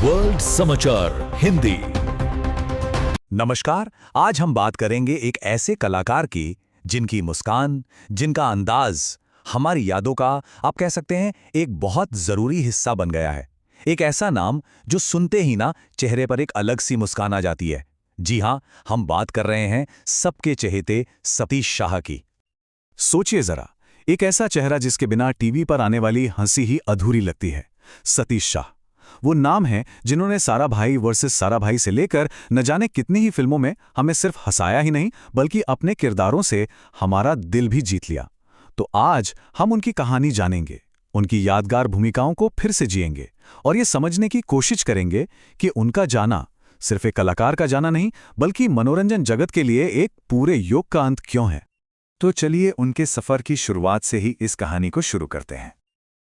World समाचार हिंदी। नमस्कार। आज हम बात करेंगे एक ऐसे कलाकार की जिनकी मुस्कान, जिनका अंदाज हमारी यादों का, आप कह सकते हैं, एक बहुत जरूरी हिस्सा बन गया है। एक ऐसा नाम जो सुनते ही ना चेहरे पर एक अलग सी मुस्कान आ जाती है। जी हां, हम बात कर रहे हैं सबके चहेते सतीश शाह की। सोचिए जरा, एक ऐसा चेहरा जिसके बिना टीवी पर आने वाली हंसी ही अधूरी लगती है। सतीश शाह वो नाम है जिन्होंने सारा भाई वर्सेस सारा भाई से लेकर न जाने कितनी ही फिल्मों में हमें सिर्फ हंसाया ही नहीं, बल्कि अपने किरदारों से हमारा दिल भी जीत लिया। तो आज हम उनकी कहानी जानेंगे, उनकी यादगार भूमिकाओं को फिर से जिएंगे और ये समझने की कोशिश करेंगे कि उनका जाना सिर्फ एक कलाकार का जाना नहीं, बल्कि मनोरंजन जगत के लिए एक पूरे युग का अंत क्यों है। तो चलिए उनके सफर की शुरुआत से ही इस कहानी को शुरू करते हैं।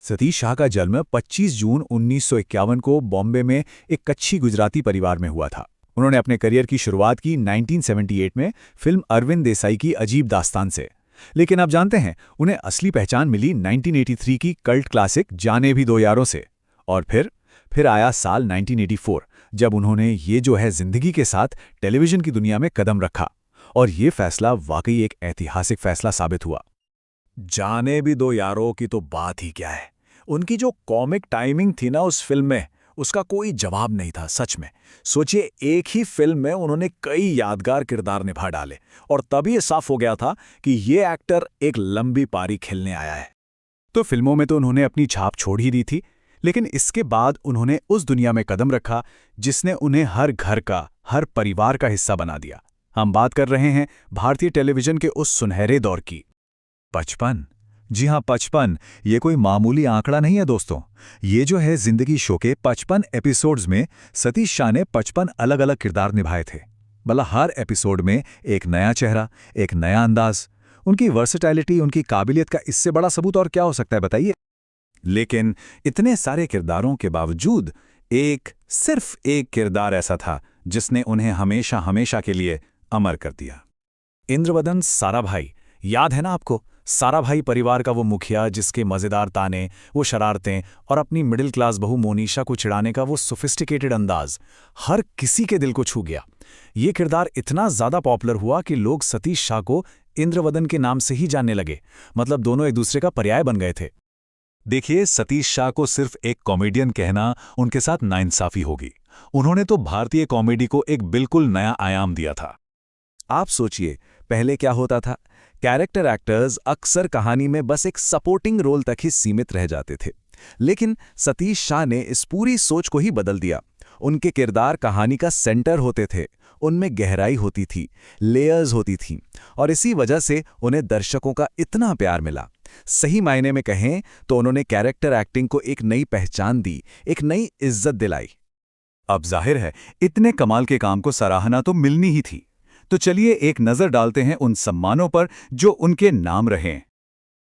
सतीश शाह का जन्म 25 जून 1951 को बॉम्बे में एक कच्छी गुजराती परिवार में हुआ था। उन्होंने अपने करियर की शुरुआत की 1978 में फिल्म अरविंद देसाई की अजीब दास्तान से। लेकिन आप जानते हैं, उन्हें असली पहचान मिली 1983 की कल्ट क्लासिक जाने भी दो यारों से। और फिर आया साल 1984, जब उन्होंने ये जो है जिंदगी के साथ टेलीविजन की दुनिया में कदम रखा। और ये फैसला वाकई एक ऐतिहासिक फैसला साबित हुआ। जाने भी दो यारों की तो बात ही क्या है। उनकी जो कॉमिक टाइमिंग थी ना उस फिल्म में, उसका कोई जवाब नहीं था। सच में सोचिए, एक ही फिल्म में उन्होंने कई यादगार किरदार निभा डाले और तभी ये साफ हो गया था कि ये एक्टर एक लंबी पारी खेलने आया है। तो फिल्मों में तो उन्होंने अपनी छाप छोड़ ही दी थी, लेकिन इसके बाद उन्होंने उस दुनिया में कदम रखा जिसने उन्हें हर घर का, हर परिवार का हिस्सा बना दिया। हम बात कर रहे हैं भारतीय टेलीविजन के उस सुनहरे दौर की। 55, जी हां 55, ये कोई मामूली आंकड़ा नहीं है दोस्तों। ये जो है जिंदगी शो के 55 एपिसोड्स में सतीश शाह ने 55 अलग अलग किरदार निभाए थे। मतलब हर एपिसोड में एक नया चेहरा, एक नया अंदाज। उनकी वर्सेटैलिटी, उनकी काबिलियत का इससे बड़ा सबूत और क्या हो सकता है बताइए। लेकिन इतने सारे किरदारों के बावजूद सिर्फ एक किरदार ऐसा था जिसने उन्हें हमेशा हमेशा के लिए अमर कर दिया। इंद्रवदन साराभाई, याद है ना आपको? साराभाई परिवार का वो मुखिया जिसके मजेदार ताने, वो शरारतें और अपनी मिडिल क्लास बहू मोनिशा को चिढ़ाने का वो सोफिस्टिकेटेड अंदाज हर किसी के दिल को छू गया। ये किरदार इतना ज्यादा पॉपुलर हुआ कि लोग सतीश शाह को इंद्रवदन के नाम से ही जानने लगे। मतलब दोनों एक दूसरे का पर्याय बन गए थे। देखिए, सतीश शाह को सिर्फ एक कॉमेडियन कहना उनके साथ नाइंसाफी होगी। उन्होंने तो भारतीय कॉमेडी को एक बिल्कुल नया आयाम दिया था। आप सोचिए, पहले क्या होता था? कैरेक्टर एक्टर्स अक्सर कहानी में बस एक सपोर्टिंग रोल तक ही सीमित रह जाते थे। लेकिन सतीश शाह ने इस पूरी सोच को ही बदल दिया। उनके किरदार कहानी का सेंटर होते थे, उनमें गहराई होती थी, लेयर्स होती थीं, और इसी वजह से उन्हें दर्शकों का इतना प्यार मिला। सही मायने में कहें तो उन्होंने कैरेक्टर एक्टिंग को एक नई पहचान दी, एक नई इज्जत दिलाई। अब जाहिर है, इतने कमाल के काम को सराहना तो मिलनी ही थी। तो चलिए एक नजर डालते हैं उन सम्मानों पर जो उनके नाम रहे।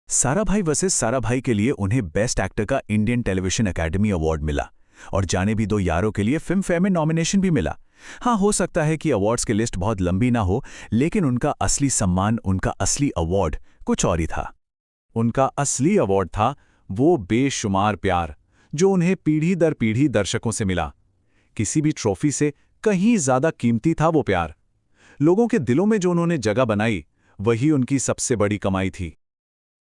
साराभाई वर्सेस साराभाई के लिए उन्हें बेस्ट एक्टर का इंडियन टेलीविजन एकेडमी अवार्ड मिला और जाने भी दो यारों के लिए फिल्म फेयर में नॉमिनेशन भी मिला। हाँ, हो सकता है कि अवार्ड्स की लिस्ट बहुत लंबी ना हो, लेकिन उनका असली सम्मान, उनका असली अवार्ड कुछ और ही था। उनका असली अवार्ड था वो बेशुमार प्यार जो उन्हें पीढ़ी दर पीढ़ी दर्शकों से मिला। किसी भी ट्रॉफी से कहीं ज्यादा कीमती था वो प्यार। लोगों के दिलों में जो उन्होंने जगह बनाई, वही उनकी सबसे बड़ी कमाई थी।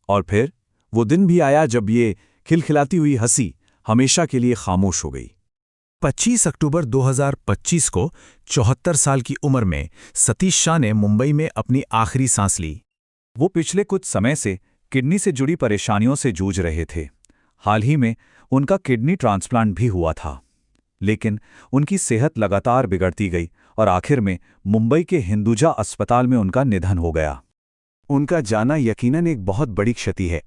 और फिर वो दिन भी आया जब ये खिलखिलाती हुई हंसी हमेशा के लिए खामोश हो गई। 25 अक्टूबर 2025 को 74 साल की उम्र में सतीश शाह ने मुंबई में अपनी आखिरी सांस ली। वो पिछले कुछ समय से किडनी से जुड़ी परेशानियों से जूझ रहे थे। हाल ही में उनका किडनी ट्रांसप्लांट भी हुआ था, लेकिन उनकी सेहत लगातार बिगड़ती गई और आखिर में मुंबई के हिंदुजा अस्पताल में उनका निधन हो गया। उनका जाना यकीनन एक बहुत बड़ी क्षति है,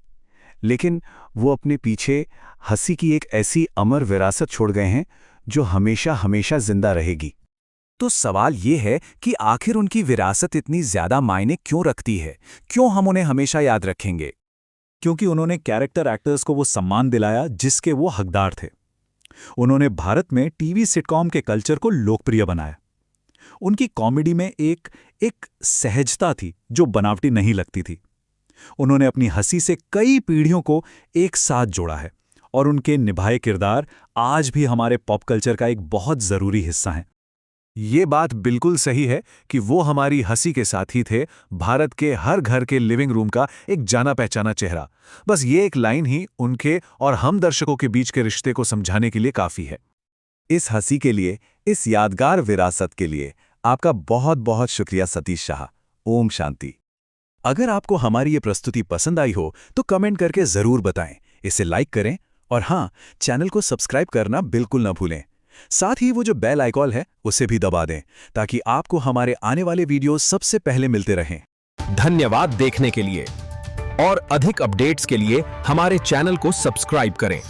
लेकिन वो अपने पीछे हंसी की एक ऐसी अमर विरासत छोड़ गए हैं जो हमेशा हमेशा जिंदा रहेगी। तो सवाल ये है कि आखिर उनकी विरासत इतनी ज्यादा मायने क्यों रखती है? क्यों हम उन्हें हमेशा याद रखेंगे? क्योंकि उन्होंने कैरेक्टर एक्टर्स को वो सम्मान दिलाया जिसके वो हकदार थे। उन्होंने भारत में टीवी सिटकॉम के कल्चर को लोकप्रिय बनाया। उनकी कॉमेडी में एक सहजता थी जो बनावटी नहीं लगती थी। उन्होंने अपनी हंसी से कई पीढ़ियों को एक साथ जोड़ा है और उनके निभाए किरदार आज भी हमारे पॉप कल्चर का एक बहुत ज़रूरी हिस्सा हैं। ये बात बिल्कुल सही है कि वो हमारी हंसी के साथी थे, भारत के हर घर के लिविंग रूम का एक जाना पहचाना चेहरा। बस ये एक लाइन ही उनके और हम दर्शकों के बीच के रिश्ते को समझाने के लिए काफ़ी है। इस हंसी के लिए, इस यादगार विरासत के लिए आपका बहुत बहुत शुक्रिया सतीश शाह। ओम शांति। अगर आपको हमारी ये प्रस्तुति पसंद आई हो तो कमेंट करके ज़रूर बताएं, इसे लाइक करें और हाँ, चैनल को सब्सक्राइब करना बिल्कुल ना भूलें। साथ ही वो जो बेल आइकॉन है उसे भी दबा दें ताकि आपको हमारे आने वाले वीडियो सबसे पहले मिलते रहें। धन्यवाद देखने के लिए और अधिक अपडेट्स के लिए हमारे चैनल को सब्सक्राइब करें।